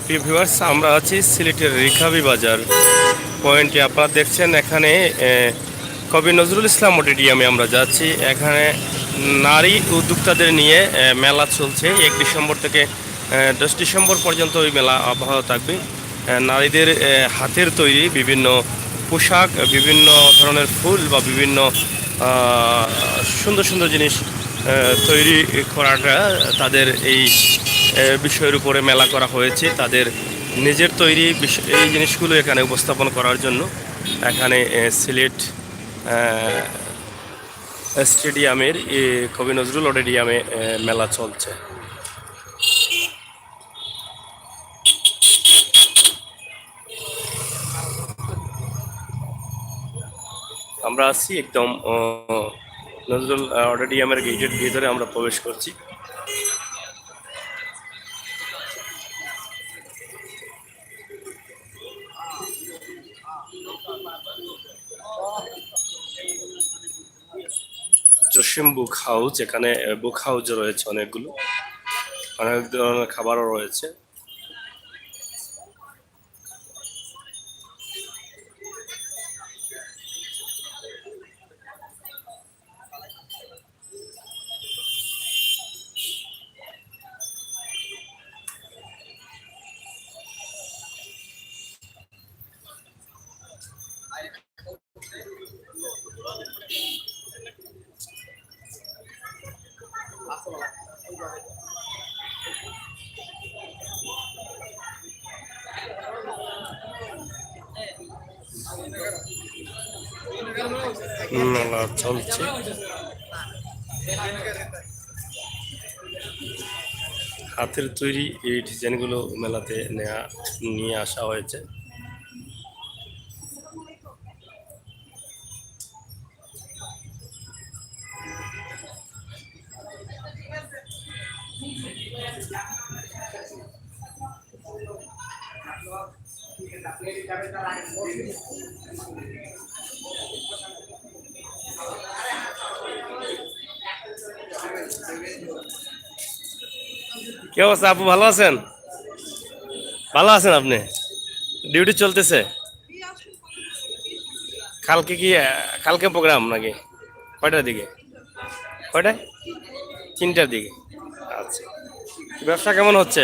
প্রিয় ভিউয়ার্স, আমরা আছি সিলেটের রিখাবি বাজার পয়েন্টে। আপনারা দেখছেন এখানে কবি নজরুল ইসলাম অডিটোরিয়ামে আমরা যাচ্ছি। এখানে নারী উদ্যোক্তাদের নিয়ে মেলা চলছে 1 ডিসেম্বর থেকে 10 ডিসেম্বর পর্যন্ত ওই মেলা অব্যাহত থাকবে। নারীদের হাতের তৈরি বিভিন্ন পোশাক, বিভিন্ন ধরনের ফুল বা বিভিন্ন সুন্দর সুন্দর জিনিস তৈরি করাটা তাদের এই বিষয়ের উপরে মেলা করা হয়েছে। তাদের নিজের তৈরি এই জিনিসগুলো এখানে উপস্থাপন করার জন্য এখানে সিলেট স্টেডিয়ামের কবি নজরুল অডিটোরিয়ামে মেলা চলছে। আমরা আছি একদম নজরুল অডিটোরিয়ামের গেটের ভিতরে আমরা প্রবেশ করছি। জসিম বুক হাউস, এখানে বুক হাউস রয়েছে অনেকগুলো, অনেক ধরনের খাবারও রয়েছে। মেলা চলছে। হাতের তৈরি এই ডিজাইনগুলো মেলাতে নিয়ে আসা হয়েছে। কি অবস্থা আপু, ভালো আছেন? ভালো আছেন আপনি? ডিউটি চলতেছে? কালকে কি কালকে প্রোগ্রাম নাকি? কয়টার দিকে? কয়টায়? 3টার দিকে। আচ্ছা, ব্যবসা কেমন হচ্ছে?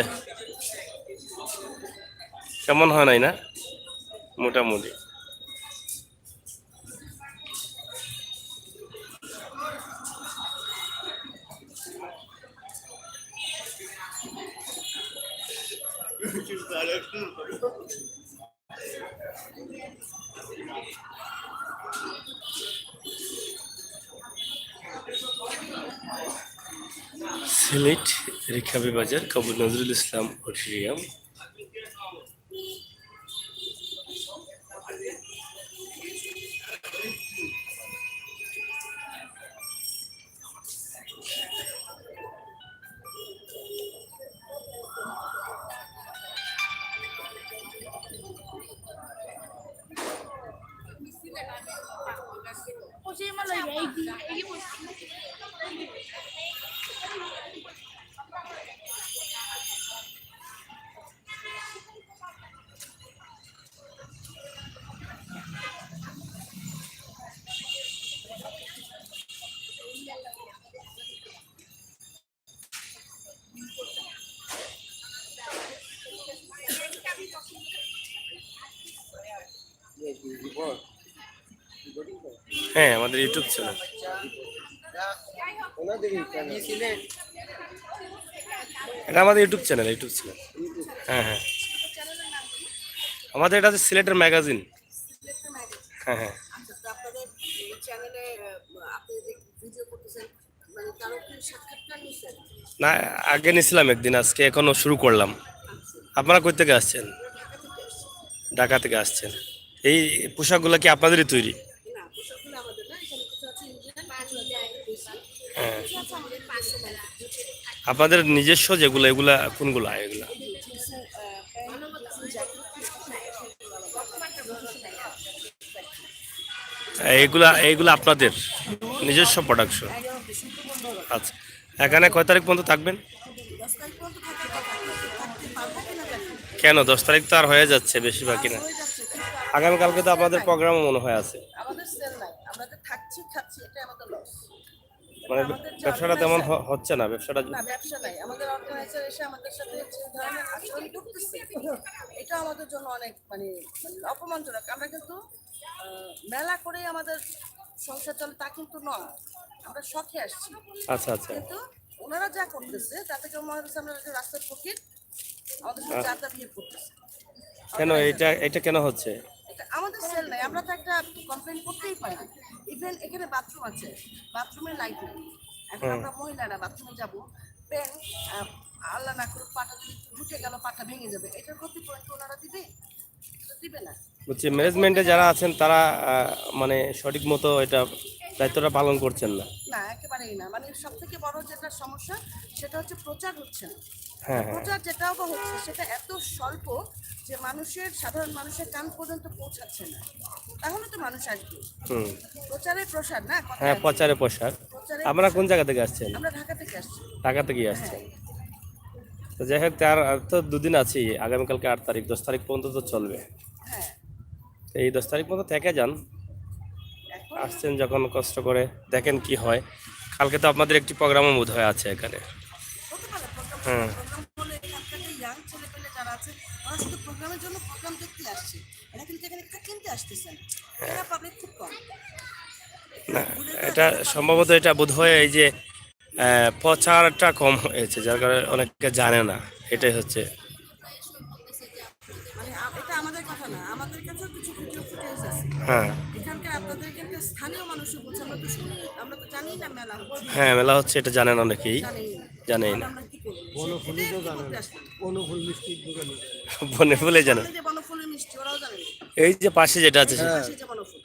কেমন হয় নাই না? মোটামুটি। সিলেট রিখাবি বাজার কবি নজরুল ইসলাম অডিটোরিয়াম। হ্যাঁ, আমাদের ইউটিউব চ্যানেল। এটা আমাদের ইউটিউব চ্যানেল। হ্যাঁ হ্যাঁ, আমাদের এটা হচ্ছে সিলেটের ম্যাগাজিন। হ্যাঁ হ্যাঁ। না, আগে নিছিলাম একদিন, আজকে এখনো শুরু করলাম। আপনারা কই থেকে আসছেন? ঢাকা থেকে আসছেন। এই পোশাকগুলো কি আপনাদেরই তৈরি? হ্যাঁ। আপনাদের নিজস্ব যেগুলো, এগুলা কোনগুলা এগুলা? এইগুলা এইগুলা আপনাদের নিজস্ব প্রোডাকশন? আচ্ছা, এখানে কয় তারিখ পর্যন্ত থাকবেন? কেন 10 তারিখ তো আর হয়ে যাচ্ছে, বেশি বাকি না। হয়ে যাচ্ছে কিন্তু আগামীকালকে তো সেল আপনাদের নাই, প্রোগ্রামও মনে হয় আছে। আমাদের সেল নাই, আমরা যে থাকছি খাচ্ছি এটা আমাদের লস। মানে আমাদের যে ব্যবসাটা তেমন অর্গানাইজার, হচ্ছে না ব্যবসাটা। না ব্যবসা নাই, আমাদের অর্গানাইজার এসে আমাদের সাথে যে ধরনের আচরণ করতেছে এটা আমাদের জন্য অনেক মানে মানে অপমানজনক। আমরা কিন্তু মেলা করেই আমাদের সংসার চলে তা কিন্তু নয়, আমরা শখে আসছি। আচ্ছা আচ্ছা। কিন্তু ওনারা যা করতেছে তাতে কেমন মনে হচ্ছে আমরা একটা রাস্তার ফকির, আমাদের সাথে যা তা বিহেভ করতেছে। কেন এটা এটা কেন হচ্ছে? এটা আমাদের সেল নাই, আমরা তো একটা কমপ্লেন করতেই পারি। ইভেন এখানে বাথরুম আছে, বাথরুমে লাইট নেই। এখন হুম। আমরা মহিলারা বাথরুমে যাব, পেন আল্লাহ না করুক পাটা যদি ঢুকে গেল পাটা ভেঙে যাবে, এটার ক্ষতিপূরণ কি ওনারা দিবে? তো দিবে না। বলছি ম্যানেজমেন্টে যারা আছেন তারা মানে সঠিক মতো এটা দায়িত্বটা পালন করছেন না। না একেবারেই না, মানে সব থেকে বড় যেটা সমস্যা সেটা হচ্ছে প্রচার হচ্ছে না। হ্যাঁ হ্যাঁ। প্রচার যেটাও বা হচ্ছে সেটা এত স্বল্প যে মানুষের সাধারণ মানুষের কান পর্যন্ত পৌঁছাচ্ছে না। তাহলে তো মানুষ আসবে। হুম। প্রচারের প্রসার না কথায় হ্যাঁ, আছে। প্রচারে প্রসার। প্রচারে আপনারা কোন জায়গা থেকে আসছেন? আমরা ঢাকা থেকে আসছি। ঢাকা থেকেই হ্যাঁ আসছেন। তো যাই হোক, তার আর তো দুদিন আছি, আগামীকালকে 8 তারিখ, 10 তারিখ পর্যন্ত তো চলবে। হ্যাঁ। তো এই 10 তারিখ পর্যন্ত থেকে যান, এখন আসছেন যখন কষ্ট করে দেখেন কি হয়। কালকে তো আপনাদের একটি প্রোগ্রামও বোধ হয় আছে এখানে। হতে পারে প্রোগ্রাম, হ্যাঁ। প্রোগ্রাম হলে এখানকার যে ইয়াং ছেলেপেলে যারা আছে ওরা শুধু প্রোগ্রামের জন্য প্রোগ্রাম দেখতে আসছে, এরা কিন্তু এখানে একটা কিনতে আসতেছে না। এরা পাবলিক খুব কম। না, ঘুরে এটা ঘুরে public সম্ভবত বেশি। এটা বোধ হয় এই যে প্রচারটা কম হয়েছে, যার কারণে অনেকে জানে না, এটাই হচ্ছে। মানে এটা আমাদের কথা না, আমাদের কাছেও কিছু ভিডিও ফুটেজ আছে। হ্যাঁ এখানকার আপনাদের এখানকার স্থানীয় মানুষও বলছে আমরা তো শুনি, আমরা তো জানি না মেলা হচ্ছে, হ্যাঁ, মেলা হচ্ছে এটা জানেন অনেকেই, জানি না, জানেই তাহলে না। আমরা কি করবো? এটাই আর কি করতে আসলাম। বনে বলে জানেন। সামনে যে বনফুলের মিষ্টি ওরাও জানে না। এই যে পাশে যেটা আছে এই যে পাশে যে বনফুল,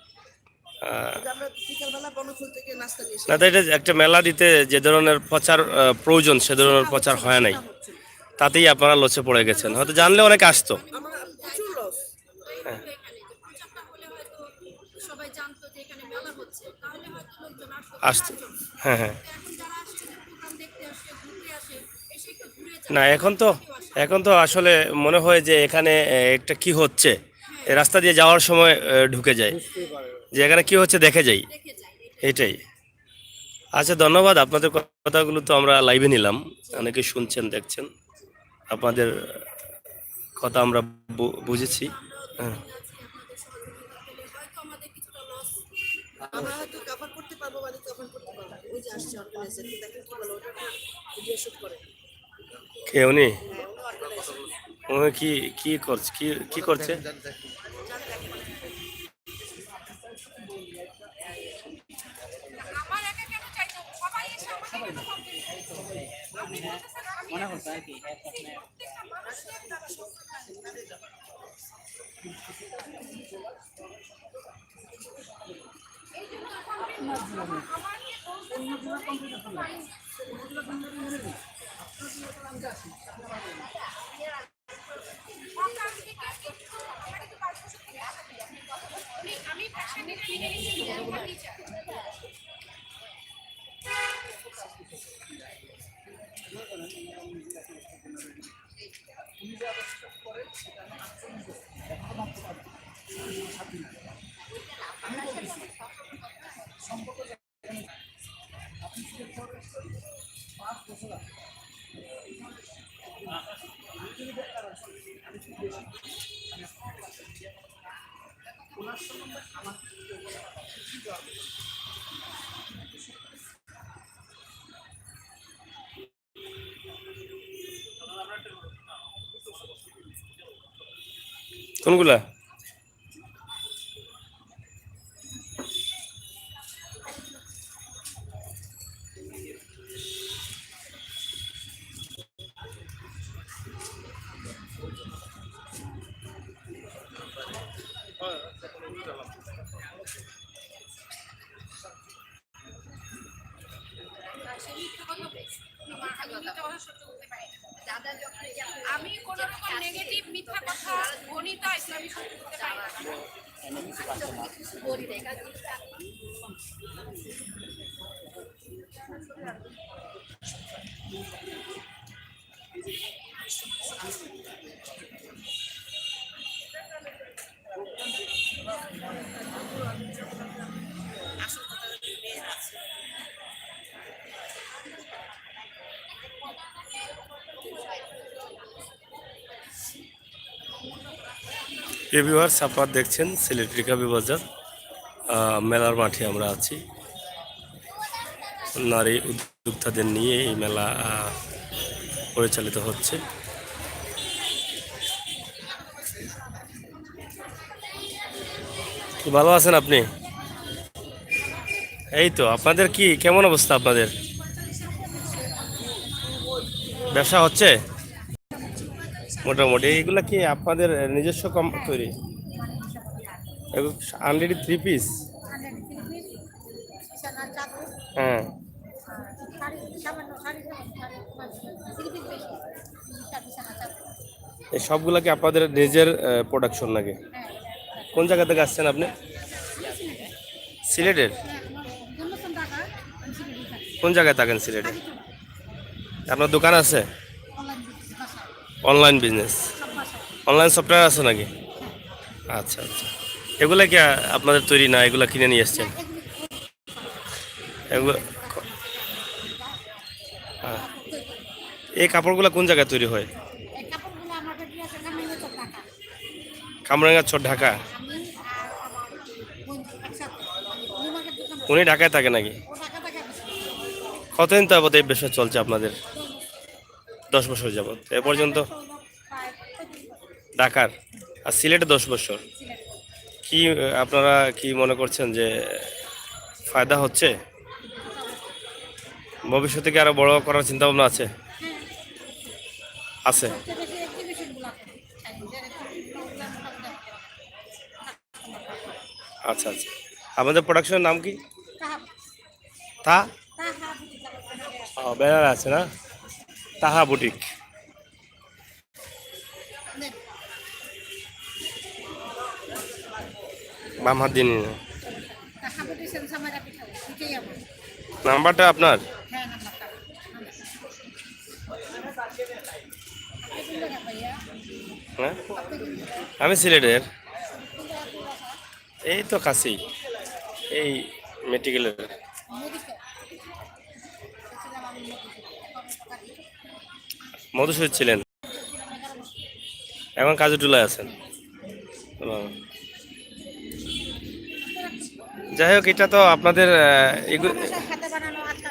আহ, এই যে আমরা বিকালবেলা বনফুল থেকে নাস্তা নিয়ে এসে না তো এটা একটা মেলা দিতে যে ধরনের প্রচার প্রয়োজন সে ধরনের সেটা প্রচার হচ্ছে না, হয় নাই, সেটা হচ্ছে না। তাতেই আপনারা লসে পড়ে গেছেন, হয়তো জানলে অনেক আসতো। আমরা প্রচুর লস। হ্যাঁ। সবাই জানতো যে এখানে মেলা হচ্ছে, তাহলে হয়তো লোকজন আসতো আসতো। দেখার জন্য। হ্যাঁ হ্যাঁ। কিন্তু এখন যারা আসছে যে প্রোগ্রাম দেখতে আসে, ঘুরতে আসে, এসে একটু ঘুরে না, যায়, এখন তো কেউ আসে এখন তো আসলে মনে হয় যে এখানে একটা কি হচ্ছে, এই রাস্তা দিয়ে যাওয়ার সময় ঢুকে যায়, যে এখানে কি হচ্ছে দেখে যাই, দেখে যায়। এটাই। আচ্ছা, ধন্যবাদ। আপনাদের কথাগুলো তো আমরা লাইভে নিলাম, অনেকে শুনছেন দেখছেন, আপনাদের কথা আমরা বুঝেছি। হ্যাঁ। হয়তো আমাদের কিছুটা লস। আমরা হয়তো কভার করতে পারবো, মানে কভার করতে পারবো। ওই যে আসছে অর্গানাইজার, দেখেন কি বলে, ওটা ভিডিও শুট করে। কে উনি? হ্যাঁ উনি অর্গানাইজার। উনি কি কি করছে, কি কি করছে? আমার একা কেন চাইতো, সবাই এসে আমাকে কেন কমপ্লেন করছে? আপনি বলতেছেন আমি প্রত্যেকটা মানুষের তারা আমি ভাষা নিয়ে নিয়েছি টিচার। কোনগুলা? আমি কোন রকম নেগেটিভ মিথ্যা কথা গণিত ইসলামী সত্য করতে পারি না। ভিউয়ার্স, আপনারা দেখছেন সিলেট রিকাবি বাজার মেলার মাঠে আমরা আছি। নারী উদ্যোক্তাদের নিয়ে এই মেলা পরিচালিত হচ্ছে। কি ভালো আছেন আপনি? এই তো, আপনাদের কি কেমন অবস্থা? আপনাদের ব্যবসা হচ্ছে মোটামুটি? এইগুলা কি আপনাদের নিজস্ব কম তৈরি? Unready 3 piece? হ্যাঁ। এই সবগুলা কি আপনাদের নিজের প্রোডাকশন নাকি? কোন জায়গা থেকে আসছেন আপনি? সিলেটের? কোন জায়গায় থাকেন সিলেটে? আপনার দোকান আছে? অনলাইন বিজনেস, অনলাইন সফটওয়্যার আছে নাকি? আচ্ছা আচ্ছা। এগুলা কি আপনাদের তৈরি না, এগুলা কিনে নিয়ে এসছেন? এগুলো হ্যাঁ। এই কাপড়গুলো কোন জায়গায় তৈরি হয়? কামরাঙ্গা চর, ঢাকা? উনি ঢাকায় থাকে নাকি? কতদিন যাবত এই ব্যবসা চলছে আপনাদের? 10 বছর যাবত এ পর্যন্ত? ঢাকার আর সিলেটে 10 বছর। কি আপনারা কি মনে করছেন যে ফায়দা হচ্ছে? ভবিষ্যতে কি আরো বড় করার চিন্তা ভাবনা আছে? আছে। আচ্ছা আচ্ছা। আমাদের প্রোডাকশনের নাম কি? তা ব্যানার আছে না? তাহা বুটিক। বাম হাত দিন। নাম্বারটা আপনার? হ্যাঁ, আমি সিলেটের। এই তো কাছি, এই মেডিকেলের। মধুসূদ ছিলেন, এখন কাজুটুলায় আছেন। যাই হোক, এটা তো আপনাদের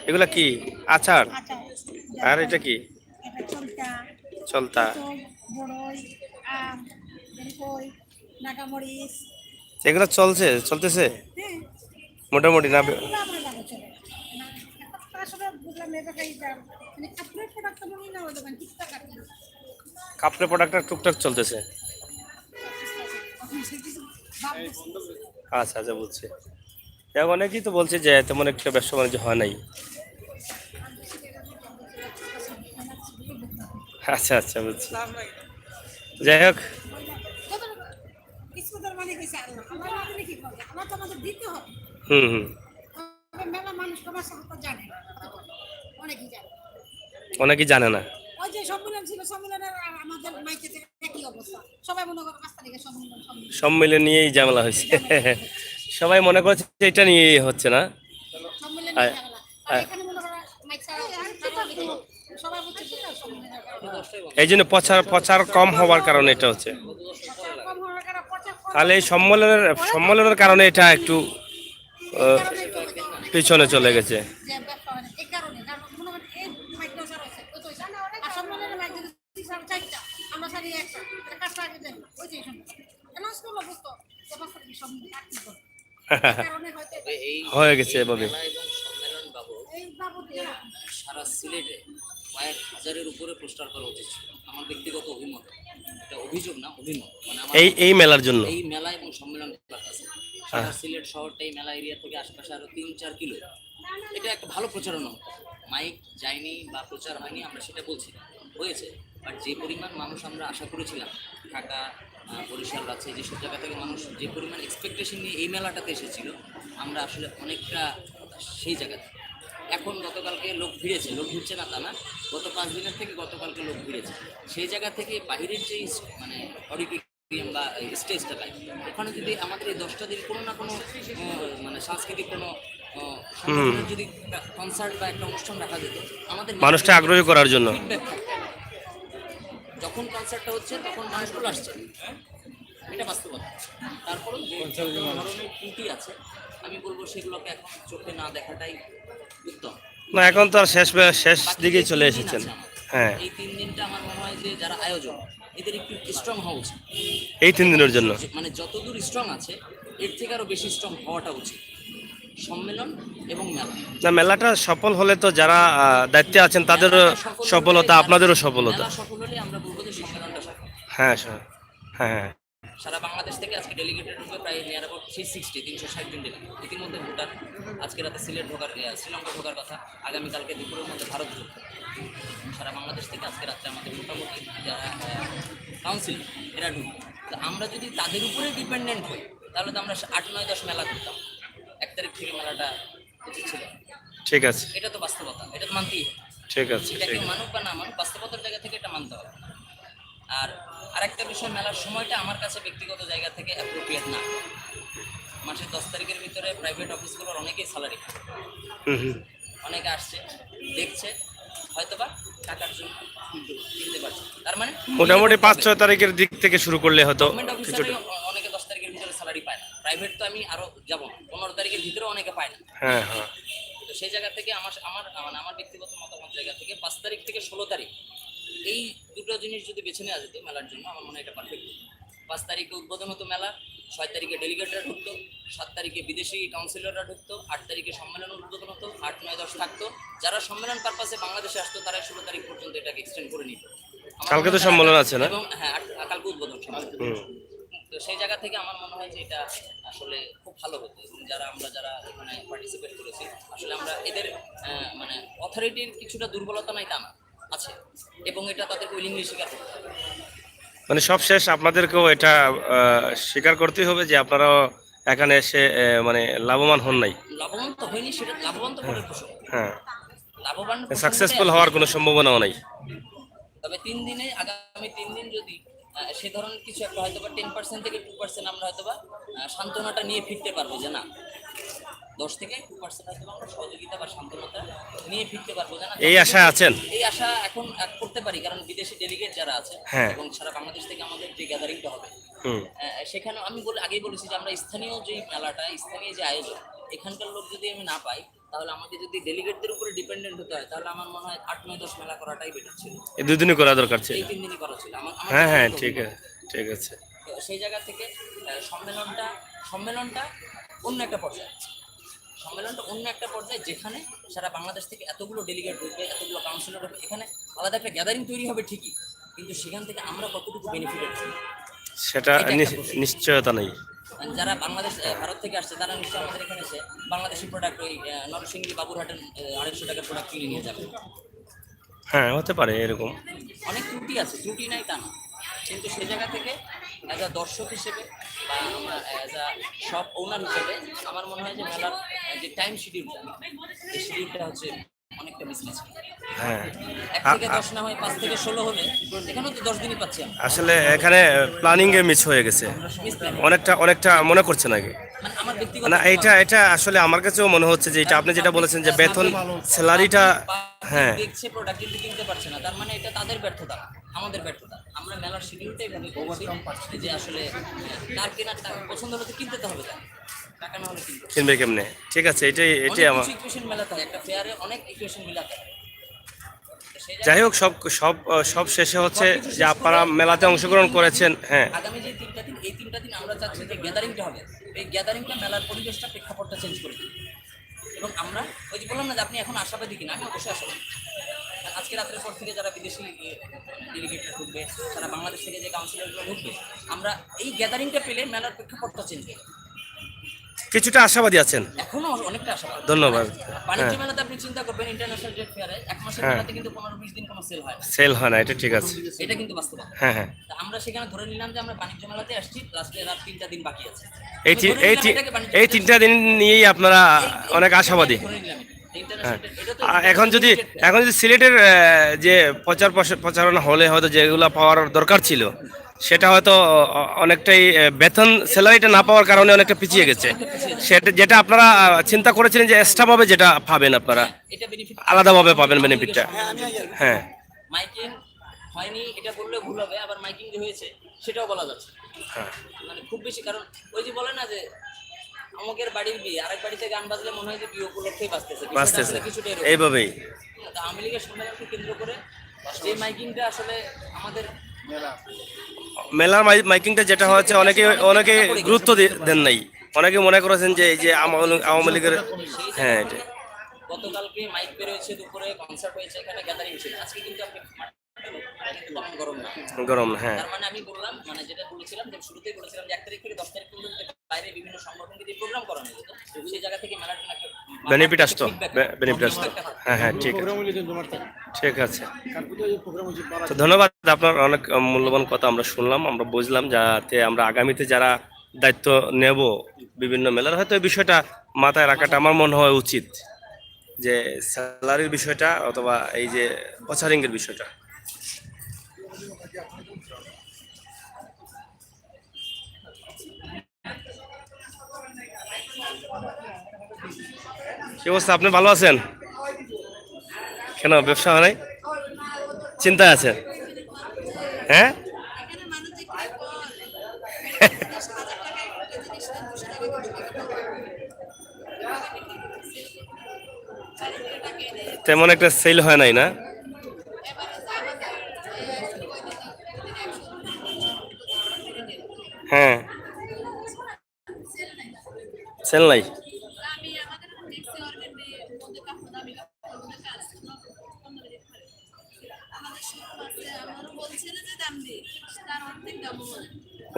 এগুলা কি আচার? আর এটা কি? চলতা। এগুলো চলতেছে মোটামুটি না? কাপড়ের প্রোডাক্টটা টুকটাক চলতেছে। আচ্ছা আচ্ছা, বুঝছি। অনেকেই তো বলছে যে তেমন একটা ব্যবসা বাণিজ্য হয় নাই। আচ্ছা আচ্ছা, বুঝছি। যাই হোক, হুম হুম, অনেকেই জানে না। সম্মেলন নিয়েই ঝামেলা হয়েছে। সবাই মনে করছে এটা নিয়েই হচ্ছে না। এই জন্য প্রচার কম হওয়ার কারণে এটা হচ্ছে। তাহলে এই সম্মেলনের কারণে এটা একটু পিছনে চলে গেছে। হয়ে গেছে এভাবে। সারা সিলেটে কয়েক হাজারের উপরে পোস্টার করা উচিত ছিল, আমার ব্যক্তিগত অভিমত। এটা অভিযোগ না, অভিমত। মানে এই মেলার জন্য, এই মেলা এবং সম্মেলন আছে সারা সিলেট শহরটা এই মেলা এরিয়া থেকে আশপাশে আরো 3-4 কিলো। এটা একটা ভালো প্রচারণা হতো। মাইক যায়নি বা প্রচার হয়নি আমরা সেটা বলছি না, হয়েছে। বাট যে পরিমাণ মানুষ আমরা আশা করেছিলাম, ঢাকা, বরিশাল, রাজশাহী, যেসব জায়গা থেকে মানুষ যে পরিমাণ এক্সপেকটেশন নিয়ে এই মেলাটাতে এসেছিল, আমরা আসলে অনেকটা সেই জায়গাতে। এখন গতকালকে লোক ভিড়েছে, লোক ভিড়ছে না তা না, গত 5 দিনের থেকে গতকালকে লোক ভিড়েছে। সেই জায়গা থেকে বাহিরের যে মানে অডিটোরিয়াম বা স্টেজটা পাই, ওখানে যদি আমাদের এই 10টা দিন কোনো না কোনো মানে সাংস্কৃতিক কোনো সংগঠনের যদি কনসার্ট বা একটা অনুষ্ঠান রাখা যেত, আমাদের মানুষটা আগ্রহী করার জন্য। যখন কনসার্টটা হচ্ছে তখন মানুষগুলো আসছে, এটা বাস্তবতা। তারপরেও যে ধরনের ত্রুটি আছে আমি বলবো সেগুলোকে এখন চোখে না দেখাটাই উত্তম। না এখন তো আর শেষ বাকি দিকেই যে চলে 3 দিন এসেছেন। আছে আমার, হ্যাঁ, এই 3 দিনটা আমার মনে হয় যে যারা আয়োজক এদের একটু স্ট্রং হওয়া উচিত। এই 3 দিনের জন্য। মানে যতদূর স্ট্রং আছে এর থেকে আরো বেশি স্ট্রং হওয়াটা উচিত। সম্মেলন এবং মেলা, না মেলাটা সফল হলে তো যারা দায়িত্বে আছেন তাদেরও মেলাটা সফল হলে সফলতা, আপনাদেরও সফলতা। মেলা সফল হলে আমরা বলবো যে সম্মেলনটা সফল। হ্যাঁ হ্যাঁ। সারা বাংলাদেশ থেকে আজকে ডেলিগেটেড রূপে প্রায় নিয়ার অ্যাবাউট 360 জন ডেলিগেট। ইতিমধ্যে ভুটান, আজকে রাতে সিলেট ঢোকার, শ্রীলঙ্কা ঢোকার কথা, আগামীকালকে দুপুরের মধ্যে ভারত ঢুকবে। সারা বাংলাদেশ থেকে আজকে রাত্রে আমাদের মোটামুটি যারা কাউন্সিল এরা ঢুকবে। তো আমরা যদি তাদের উপরে ডিপেন্ডেন্ট হই তাহলে তো আমরা 8, 9, 10 মেলা করতাম। 1 তারিখ থেকে মেলাটা উচিত ছিল। ঠিক আছে, এটা তো বাস্তবতা, এটা তো মানতেই হবে। ঠিক আছে, এটা ঠিক কেউ আছে। মানুক বা না মানুক, বাস্তবতার জায়গা থেকে এটা মানতে হবে। আর আরেকটা বিষয়, মেলার সময়টা আমার কাছে ব্যক্তিগত জায়গা থেকে অ্যাপ্রোপ্রিয়েট না। মাসের 10 তারিখের ভিতরে প্রাইভেট অফিসগুলোর অনেকেই স্যালারি, হুম। অনেকে আসছে দেখছে হয়তোবা টাকার জন্য কিনতে পারছে। তার মানে মোটামুটি 5-6 তারিখের দিক থেকে শুরু করলে হয়তো গভর্নমেন্ট অফিসারই কিছুটা। অনেকে 10 তারিখের ভিতরে স্যালারি পায় না। প্রাইভেট তো আমি আরো যাব, 15 তারিখের ভিতরেও অনেকে পায় না। হ্যাঁ। তো সেই জায়গা থেকে আমার আমার মানে আমার ব্যক্তিগত মতামত জায়গা থেকে 5 তারিখ থেকে 16 তারিখ এই দুটো জিনিস যদি বেছে নেওয়া যেত মেলার জন্য, আমার মনে হয় এটা পারফেক্ট। 5 তারিখে উদ্বোধন হতো মেলা, 6 তারিখে ডেলিগেটরা ঢুকতো, 7 তারিখে বিদেশি কাউন্সিলররা ঢুকতো, 8 তারিখে সম্মেলন উদ্বোধন হতো, 8, 9, 10 থাকতো। যারা সম্মেলন পারপাসে বাংলাদেশে আসতো তারা 16 তারিখ পর্যন্ত এটাকে এক্সটেন্ড করে নিত। আমার কালকে তো মনে হয় সম্মেলন আছে না? এবং হ্যাঁ, কালকে উদ্বোধন সম্মেলন। তো সেই জায়গা থেকে আমার মনে হয় যে এটা আসলে খুব ভালো হতো। এবং যারা এখানে পার্টিসিপেট করেছি আসলে আমরা এদের মানে অথরিটির কিছুটা দুর্বলতা নাই তা না, আছে, এবং এটা তাদেরকে উইলিংলি স্বীকার করতে হবে। মানে সব শেষ আপনাদেরকেও এটা স্বীকার করতেই হবে যে আপনারাও এখানে এসে মানে লাভবান হন নাই। লাভবান তো হয়নি, সেটা লাভবান তো পরের প্রশ্ন। হ্যাঁ, লাভবান সাকসেসফুল হওয়ার কোনো সম্ভাবনাও নাই। তবে 3 দিনে, আগামী 3 দিন যদি সে ধরনের কিছু একটা হয়তোবা 10% থেকে 2% আমরা হয়তোবা সান্ত্বনাটা নিয়ে ফিরতে পারবো, যে না 10 থেকে 2% হয়তো আমরা সহযোগিতা বা সান্ত্বনাটা নিয়ে ফিরতে পারবো, যে না এই আশায় আছেন? এই আশা এখন করতে পারি, কারণ বিদেশি ডেলিগেট যারা আছে হ্যাঁ। এবং সারা বাংলাদেশ থেকে আমাদের যে গ্যাদারিংটা হবে হুম। সেখানে আমি আগেই বলেছি যে আমরা স্থানীয় যে মেলাটা, স্থানীয় যে আয়োজন, এখানকার লোক যদি আমি না পাই তাহলে আমাকে যদি ডেলিগেটদের উপরে ডিপেন্ডেন্ট হতে হয় তাহলে আমার মনে হয় 8, 9, 10 মেলা করাটাই বেটার ছিল। এই 2 দিনই করা দরকার ছিল। এই 3 দিনই করা ছিল আমার। হ্যাঁ, ঠিক আছে, ঠিক আছে। তো সেই জায়গা থেকে সম্মেলনটা অন্য একটা পর্যায়ে, যেখানে সারা বাংলাদেশ থেকে এতগুলো ডেলিগেট ঢুকবে, এতগুলো কাউন্সিলর ঢুকবে, এখানে আলাদা একটা গ্যাদারিং তৈরি হবে ঠিকই, কিন্তু সেখান থেকে আমরা কতটুকু বেনিফিটেড হচ্ছি সেটা নিশ্চয়তা নেই। যারা ভারত থেকে আসছে তারা নিশ্চয়ই আমাদের এখানে এসে বাংলাদেশি প্রোডাক্ট, ওই নরসিংদী বাবুরহাটের 250 টাকার প্রোডাক্ট কিনে নিয়ে যাবে। হ্যাঁ, হতে পারে এরকম। অনেক ত্রুটি আছে, ত্রুটি নাই তা না, কিন্তু সে জায়গা থেকে অ্যাজ আ দর্শক হিসেবে বা আমরা অ্যাজ আ শপ ওনার হিসেবে আমার মনে হয় যে মেলার যে টাইম শিডিউলটা, এই শিডিউলটা হচ্ছে অনেকটা মিসম্যাচ। হ্যাঁ, 1 থেকে 10 না হয় 5 থেকে 16 হলে এখানেও তো 10 দিনই পাচ্ছি আমরা। আসলে এখানে প্ল্যানিং এ মিস হয়ে গেছে অনেকটা মনে করছে নাকি? মানে আমার ব্যক্তিগত না, এটা আসলে আমার কাছেও মনে হচ্ছে যে এটা আপনি যেটা বলেছেন যে বেতন স্যালারিটা। হ্যাঁ, দেখছে প্রোডাক্ট কিন্তু কিনতে পারছে না, তার মানে এটা তাদের ব্যর্থতা, আমাদের ব্যর্থতা। আমরা মেলার শিডিউলটাই ভাবে করছি যে আসলে তার কেনার পছন্দ হলে তো কিনতে তো হবে, তার টাকা না হলে কিনবে কেমনে? ঠিক আছে, এটাই আমার। ইকুয়েশন মেলাতে হয়, একটা ফেয়ারে অনেক ইকুয়েশন মিলাতে হয়। তো সেই যাই হোক, সব শেষে হচ্ছে যে আপনারা মেলাতে অংশগ্রহণ করেছেন। হ্যাঁ, আগামী যে 3টা দিন, এই 3টা দিন আমরা চাচ্ছি যে গ্যাদারিংটা হবে, এই গ্যাদারিংটা মেলার পরিবেশটা, প্রেক্ষাপটটা চেঞ্জ করে দিই। এবং আমরা ওই যে বললাম না যে আপনি এখন আশাবাদী কিনা, আমি অবশ্যই আশাবাদী। আজকে রাতের পর থেকে যারা বিদেশি ডেলিগেটরা ঢুকবে, তারা বাংলাদেশ থেকে যে কাউন্সিলরগুলো ঢুকবে, আমরা এই গ্যাদারিংটা পেলে মেলার প্রেক্ষাপটটা চেঞ্জ হবে। কিছুটা আশাবাদী আছেন? এখনো অনেকটা আশাবাদী। ধন্যবাদ। বাণিজ্য মেলাতে আপনি চিন্তা করবেন, ইন্টারন্যাশনাল ট্রেড ফেয়ারে 1 মাসের মেলাতে কিন্তু 15-20 দিন কোনো সেল হয় না। সেল হয় না, এটা ঠিক আছে। এটা কিন্তু বাস্তবতা। হ্যাঁ। তা আমরা সেখানে ধরে নিলাম যে আমরা বাণিজ্য মেলাতে আসছি, লাস্টে রাত 3টা দিন বাকি আছে। এই 3টা দিন নিয়েই আপনারা অনেক আশাবাদী। এখন যদি সিলেটের যে প্রচারণা হলে হয়তো যেগুলো পাওয়ার দরকার ছিল সেটা হয়তো অনেকটাই বেতন স্যালারিটা না পাওয়ার কারণে অনেকটা পিছিয়ে গেছে। সেটা যেটা আপনারা চিন্তা করেছিলেন যে এক্সট্রাভাবে যেটা পাবেন আপনারা, এটা বেনিফিট আলাদাভাবে পাবেন বেনিফিটটা। হ্যাঁ, মাইকিং হয়নি এটা বললে ভুল হবে, আবার মাইকিং যে হয়েছে সেটাও বলা যাচ্ছে। হ্যাঁ মানে খুব বেশি, কারণ ওই যে বলে না যে আমাদের বাড়ির বিয়ে, আরেক বাড়িতে গান বাজলে মনে হয় যে বিয়ে উপলক্ষেই বাজতেছে, বিষয়টা বাঁচতেছে আসলে কিছুটা এরকম। এইভাবেই। তো আওয়ামী লীগের সম্মেলনকে কেন্দ্র করে যে মাইকিংটা আসলে আমাদের মেলার মাইকিংটা যেটা হচ্ছে অনেকে অনেকে গুরুত্ব দেন নাই, অনেকে মনে করেছেন যে এই যে আওয়ামী লীগের। সেই হ্যাঁ জায়গায় এটা গতকালকে মাইক বের হয়েছে, দুপুরে কনসার্ট হয়েছে, এখানে গ্যাদারিং ছিল। আজকে কিন্তু আপনি কিন্তু তেমন গরম না। গরম। হ্যাঁ তার মানে আমি বললাম, মানে যেটা বলেছিলাম যে শুরুতেই বলেছিলাম যে 1 তারিখ থেকে 10 তারিখ পর্যন্ত বাইরে বিভিন্ন সংগঠনকে যে প্রোগ্রাম করানো যেত, সেই জায়গা থেকে মেলার জন্য একটা বেনিফিট আসতো, feedback বেনিফিট আসতো। একটা থাকতো। হ্যাঁ হ্যাঁ ঠিক আছে, ঠিক আছে। তো ধন্যবাদ, আপনার অনেক মূল্যবান কথা আমরা শুনলাম, আমরা বুঝলাম, যাতে আমরা আগামীতে যারা দায়িত্ব নেব বিভিন্ন মেলার, হয়তো এই বিষয়টা মাথায় রাখাটা আমার মনে হয় উচিত, যে স্যালারির বিষয়টা অথবা এই যে প্রচারিংয়ের বিষয়টা। কি অবস্থা, আপনি ভালো আছেন? কেন ব্যবসা হয় নাই? চিন্তা আছে? হ্যাঁ তেমন একটা সেল হয় নাই না? হ্যাঁ সেল নাই।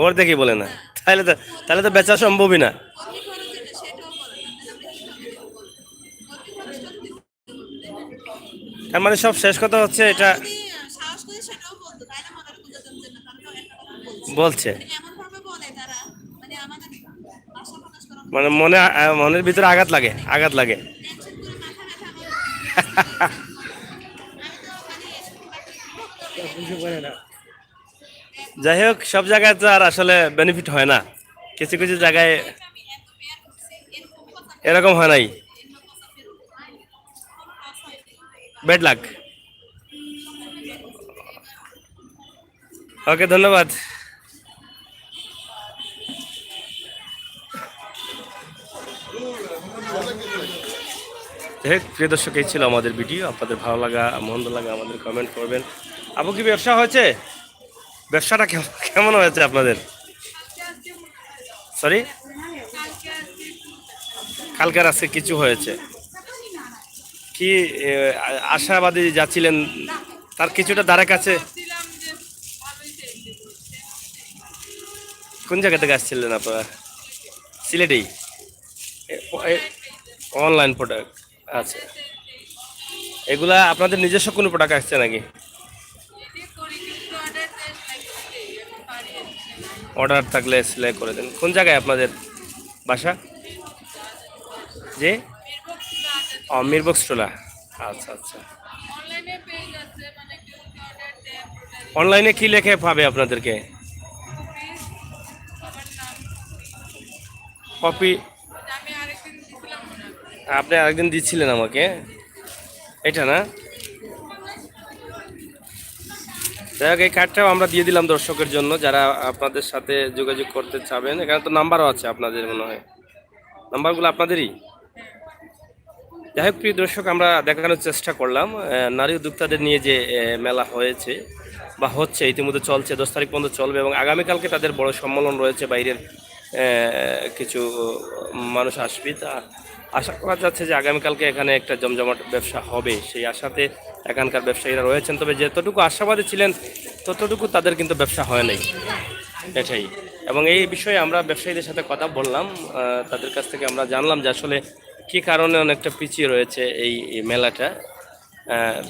ওর দেখি বলে না, তাহলে তো বেচা সম্ভবই না। তার মানে সব শেষ কথা হচ্ছে এটা বলছে, মানে মনের ভিতরে আঘাত লাগে, আঘাত লাগে। যাই হোক, সব জায়গায় তো আর আসলে বেনিফিট হয় না, কিছু কিছু জায়গায় এরকম হয় নাই। Bad luck. ওকে, ধন্যবাদ। যাই হোক, প্রিয় দর্শক, এই ছিল আমাদের ভিডিও। আপনাদের ভালো লাগা মন্দ লাগা আমাদের কমেন্ট করবেন। আপু, কি ব্যবসা হয়েছে? ব্যবসাটা কেমন হয়েছে আপনাদের? সরি, কালকের আজকে কিছু হয়েছে কি? আশাবাদী যাচ্ছিলেন, তার কিছুটা দ্বারা কাছে। কোন জায়গা থেকে আসছিলেন আপনারা? সিলেটেই? অনলাইন প্রোডাক্ট, আচ্ছা। এগুলা আপনাদের নিজস্ব কোনো প্রোডাক্ট আসছে নাকি? অর্ডার থাকলে সেলাই করে দেন। কোন জায়গায় আপনাদের বাসা? যে মিরবক্স টোলা। আচ্ছা আচ্ছা। অনলাইনে কি লেখে পাবে আপনাদেরকে? কপি আপনি আরেকদিন দিচ্ছিলেন আমাকে, এটা না? যাই হোক, এই কার্ডটাও আমরা দিয়ে দিলাম দর্শকের জন্য, যারা আপনাদের সাথে যোগাযোগ করতে চাবেন। এখানে তো নাম্বারও আছে আপনাদের, মনে হয় নাম্বারগুলো আপনাদেরই। যাই হোক, প্রিয় দর্শক, আমরা দেখানোর চেষ্টা করলাম নারী উদ্যোক্তাদের নিয়ে যে মেলা হয়েছে বা হচ্ছে, ইতিমধ্যে চলছে, 10 তারিখ পর্যন্ত চলবে, এবং আগামীকালকে তাদের বড় সম্মেলন রয়েছে, বাইরের কিছু মানুষ আসবে। তা আশা করা যাচ্ছে যে আগামীকালকে এখানে একটা জমজমাট ব্যবসা হবে, সেই আশাতে এখানকার ব্যবসায়ীরা রয়েছেন। তবে যতটুকু আশাবাদী ছিলেন ততটুকু তাদের কিন্তু ব্যবসা হয় নাই, এটাই। এবং এই বিষয়ে আমরা ব্যবসায়ীদের সাথে কথা বললাম, তাদের কাছ থেকে আমরা জানলাম যে আসলে কী কারণে অনেকটা পিছিয়ে রয়েছে এই মেলাটা।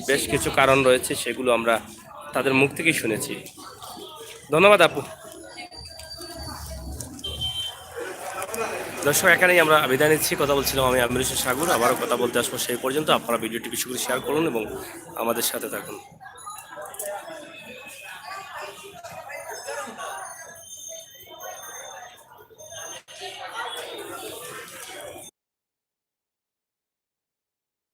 বেশ কিছু কারণ রয়েছে, সেগুলো আমরা তাদের মুখ থেকেই শুনেছি। ধন্যবাদ আপু। দর্শক, এখানেই আমরা বিদায় নিচ্ছি। কথা বলছিলাম আমি আমির হোসেন সাগর। আবারও কথা বলতে আসবো, সেই পর্যন্ত আপনারা ভিডিওটি বেশি করে শেয়ার করুন এবং আমাদের সাথে থাকুন।